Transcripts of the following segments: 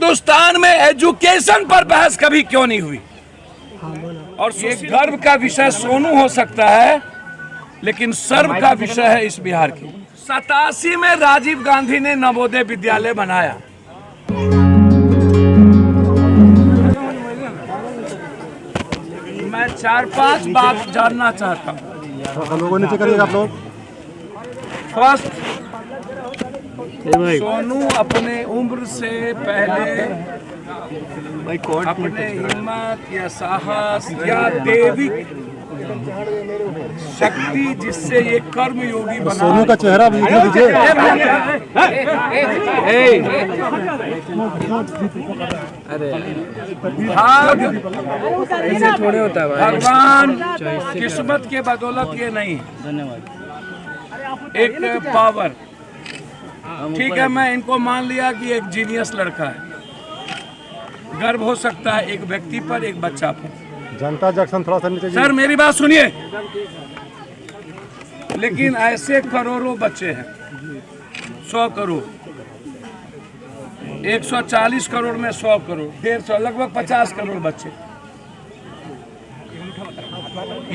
हिंदुस्तान में एजुकेशन पर बहस कभी क्यों नहीं हुई? और ये गर्व का विषय सोनू हो सकता है, लेकिन सर्व का विषय है इस बिहार की। 87 में राजीव गांधी ने नवोदय विद्यालय बनाया। मैं 4-5 बात जानना चाहता हूँ। लोगों नीचे करिएगा आप लोग। फर्स्ट, सोनू अपने उम्र से पहले अपने हिम्मत या साहस या दैविक शक्ति जिससे ये कर्मयोगी बना, सोनू का चेहरा भी दिखा दीजिए। भगवान किस्मत के बदौलत ये नहीं, एक पावर। ठीक है, मैं इनको मान लिया कि एक जीनियस लड़का है। गर्व हो सकता है एक व्यक्ति पर, एक बच्चा पर। जनता जंक्शन थोड़ा सा नीचे। सर मेरी बात सुनिए, लेकिन ऐसे करोड़ों बच्चे हैं, 100 करोड़, 140 करोड़ में 100 करोड़, 150, लगभग 50 करोड़ बच्चे।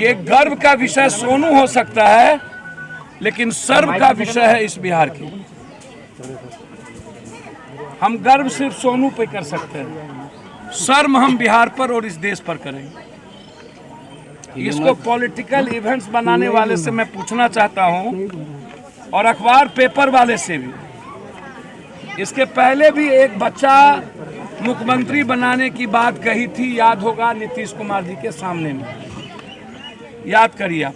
ये गर्व का विषय सोनू हो सकता है, लेकिन सर्व का विषय है इस बिहार की। हम गर्व सिर्फ सोनू पे कर सकते हैं, शर्म हम बिहार पर और इस देश पर करेंगे। इसको पॉलिटिकल इवेंट्स बनाने वाले से मैं पूछना चाहता हूं, और अखबार पेपर वाले से भी। इसके पहले भी एक बच्चा मुख्यमंत्री बनाने की बात कही थी, याद होगा, नीतीश कुमार जी के सामने में। याद करिए आप।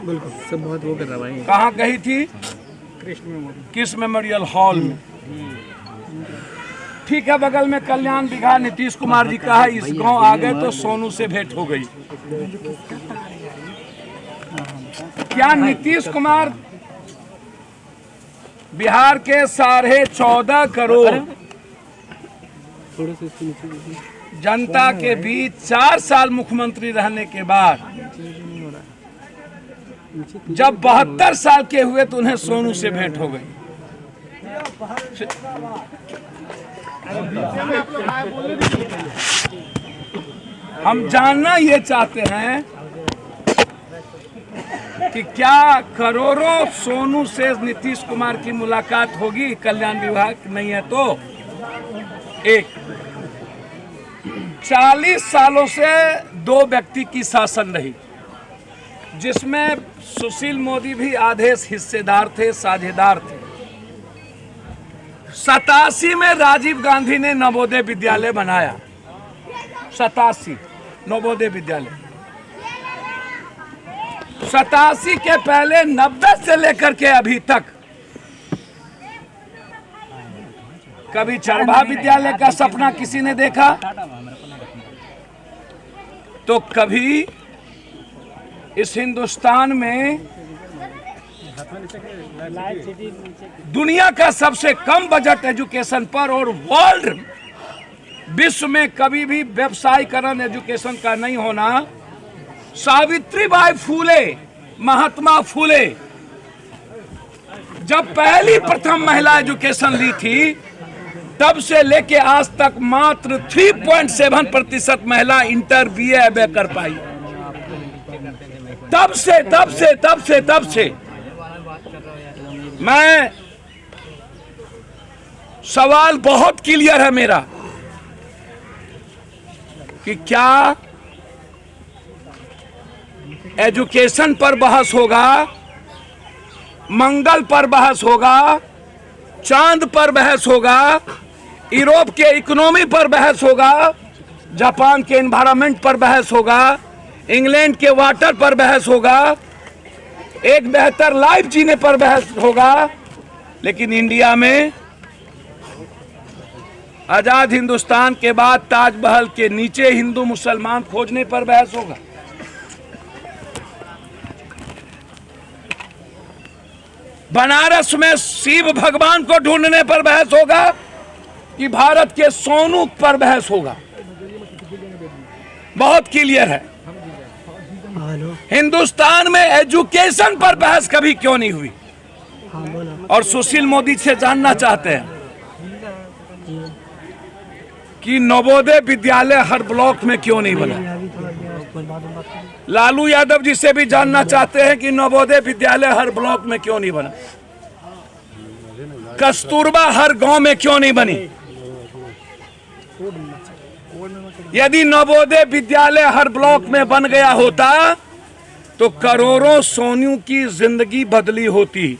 बिल्कुल, सब बहुत वो कर रहा भाई। कहाँ कही थी? किस मेमोरियल हॉल में। ठीक है, बगल में कल्याण दिघा, नीतीश कुमार जी कहा इस गांव आ गए तो सोनू से भेंट हो गई। क्या नीतीश कुमार बिहार के 14.5 करोड़ जनता के बीच 4 साल मुख्यमंत्री रहने के बाद जब 72 साल के हुए तो उन्हें सोनू से भेंट हो गई। हम जानना ये चाहते हैं कि क्या करोड़ों सोनू से नीतीश कुमार की मुलाकात होगी? कल्याण विभाग नहीं है तो। एक 40 सालों से 2 व्यक्ति की शासन रही, जिसमें सुशील मोदी भी आधे हिस्सेदार थे, साझेदार थे। 87 में राजीव गांधी ने नवोदय विद्यालय बनाया। 87 नवोदय विद्यालय। 87 के पहले 90 से लेकर के अभी तक कभी चरभा विद्यालय का सपना किसी ने देखा? तो कभी इस हिंदुस्तान में दुनिया का सबसे कम बजट एजुकेशन पर और वर्ल्ड विश्व में कभी भी व्यवसायीकरण एजुकेशन का नहीं होना। सावित्रीबाई फूले, महात्मा फूले जब पहली प्रथम महिला एजुकेशन ली थी, तब से लेके आज तक मात्र 3.7% महिला इंटर BA एमए कर पाई। तब से मैं सवाल बहुत क्लियर है मेरा कि क्या एजुकेशन पर बहस होगा, मंगल पर बहस होगा, चांद पर बहस होगा, यूरोप के इकोनॉमी पर बहस होगा, जापान के एनवायरनमेंट पर बहस होगा, इंग्लैंड के वाटर पर बहस होगा, एक बेहतर लाइफ जीने पर बहस होगा, लेकिन इंडिया में आजाद हिंदुस्तान के बाद ताजमहल के नीचे हिंदू मुसलमान खोजने पर बहस होगा। बनारस में शिव भगवान को ढूंढने पर बहस होगा कि भारत के सोनू पर बहस होगा? बहुत क्लियर है। हिंदुस्तान में एजुकेशन पर बहस कभी क्यों नहीं हुई? और सुशील मोदी से जानना चाहते हैं कि नवोदय विद्यालय हर ब्लॉक में क्यों नहीं बना? लालू यादव जी से भी जानना चाहते हैं कि नवोदय विद्यालय हर ब्लॉक में क्यों नहीं बना? कस्तूरबा हर गांव में क्यों नहीं बनी? यदि नवोदय विद्यालय हर ब्लॉक में बन गया होता तो करोड़ों सोनियों की जिंदगी बदली होती।